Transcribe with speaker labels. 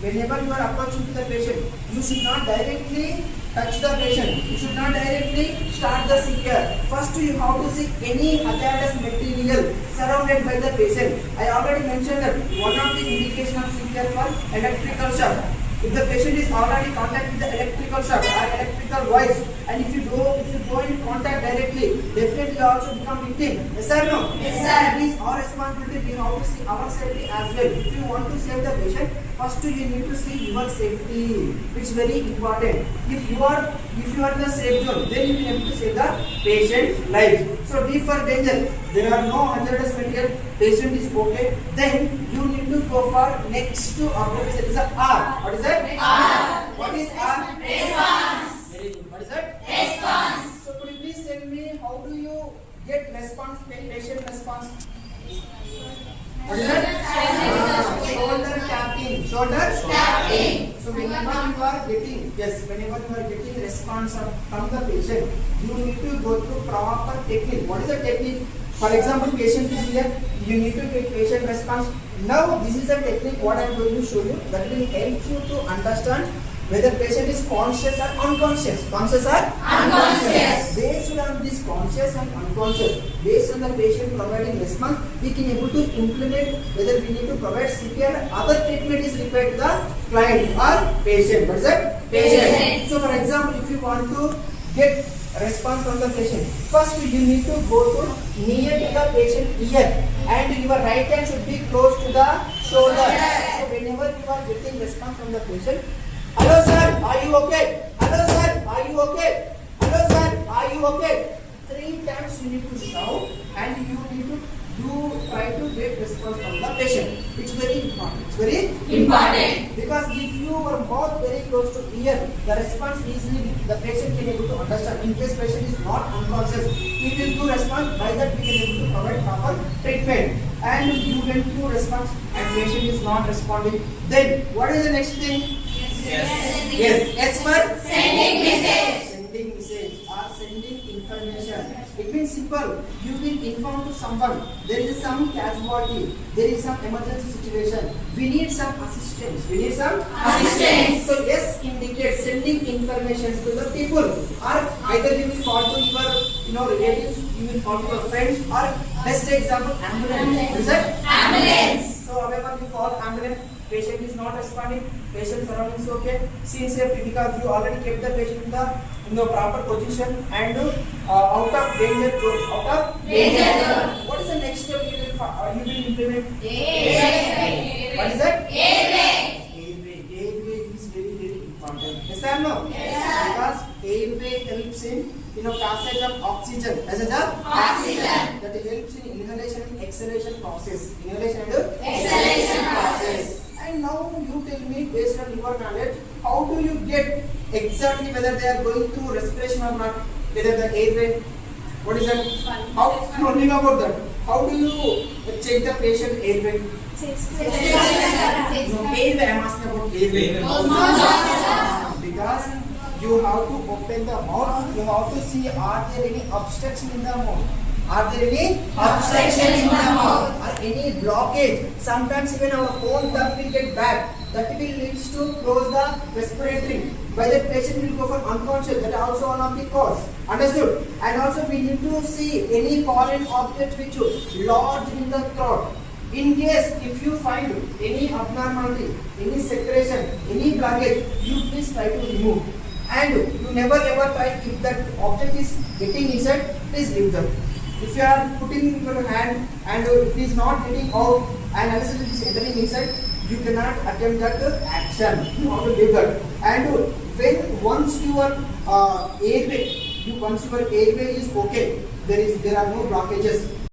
Speaker 1: whenever you are approaching to the patient, you should not directly touch the patient. You should not directly start the CPR. First, you have to see any hazardous material surrounded by the patient. I already mentioned that one of the indication of CPR for electrical shock. If the patient is already contact with the electrical shock or electrical voice, and if you go in contact directly, definitely you also become victim. Yes or no?
Speaker 2: Yes, sir.
Speaker 1: It is our responsibility. We have to see our safety as well. If you want to save the patient, first you need to see your safety. It's very important. If you are in the safe zone, then you will be able to save the patient life. So D for danger. There are no hazardous material. Patient is okay. Then you need to go for next to operation. It is a R. What is that?
Speaker 2: R.
Speaker 1: What is R?
Speaker 2: Response.
Speaker 1: Very good. What is that?
Speaker 2: Response.
Speaker 1: So could you please tell me how do you get response, patient response? What is that? Shoulder tapping. Shoulder
Speaker 2: Tapping.
Speaker 1: So whenever you are getting response from the patient, you need to go through proper technique. What is the technique? For example, patient is here. You need to get patient response. Now this is the technique what I am going to show you that will help you to understand whether patient is conscious or unconscious. Conscious or
Speaker 2: Unconscious.
Speaker 1: Based on this conscious and unconscious, based on the patient providing response, we can able to implement whether we need to provide CPR or other treatment is required to the client or patient. What is that?
Speaker 2: Patient.
Speaker 1: So for example, if you want to get response from the patient, first you need to go to near to the patient ear and your right hand should be close to the shoulder. So whenever you are getting response from the patient, hello sir, are you okay? Hello sir, are you okay? Hello sir, are you okay? 3 times you need to shout and you need to try to get response from the patient. It's very important. It's very
Speaker 2: Important.
Speaker 1: because if you are both very close to ear, the response easily the patient can able to understand. In case patient is not unconscious, he will do response. By that we can able to provide proper treatment. And you went through response and patient is not responding. Then what is the next thing? Yes. S for
Speaker 2: Sending message.
Speaker 1: sending message or sending information. It means simple. You will inform to someone there is some casualty, there is some emergency situation. We need some assistance.
Speaker 2: Assistance.
Speaker 1: So S indicates sending information to the people. Or either you will call to your relatives, you will call to your friends, or best example ambulance. Is that?
Speaker 2: Ambulance.
Speaker 1: So whenever you call ambulance, patient is not responding, patient surroundings is okay, scene safety because you already kept the patient in the proper position and out of danger zone. Out of
Speaker 2: Danger zone.
Speaker 1: What is the next step you will implement?
Speaker 2: Airway.
Speaker 1: What is that?
Speaker 2: Airway.
Speaker 1: Airway is very important. Yes or no?
Speaker 2: Yes, sir.
Speaker 1: Because airway helps in passage of oxygen. Passage of
Speaker 2: Oxygen.
Speaker 1: that helps in inhalation and exhalation process. Inhalation and
Speaker 2: Exhalation process.
Speaker 1: And now you tell me based on your knowledge, how do you get exactly whether they are going through respiration or not? Whether the airway, what is that? How only about that? How do you check the patient airway? No, airway. I am asking about airway. Because you have to open the mouth. You have to see are there any obstruction in the mouth. Are there any obstruction in the mouth? Or any blockage? Sometimes even our own tongue will get bad. That will lead to close the respiratory. By that patient will go for unconscious. That is also one of the cause. Understood? And also we need to see any foreign object which lodge in the throat. In case if you find any abnormality, any secretion, any blockage, you please try to remove. And you never ever try if that object is getting inside, please leave them. If you are putting your hand and it is not getting out and unless it is entering inside, you cannot attempt that action. You have to leave that. And when once your airway is okay, there are no blockages.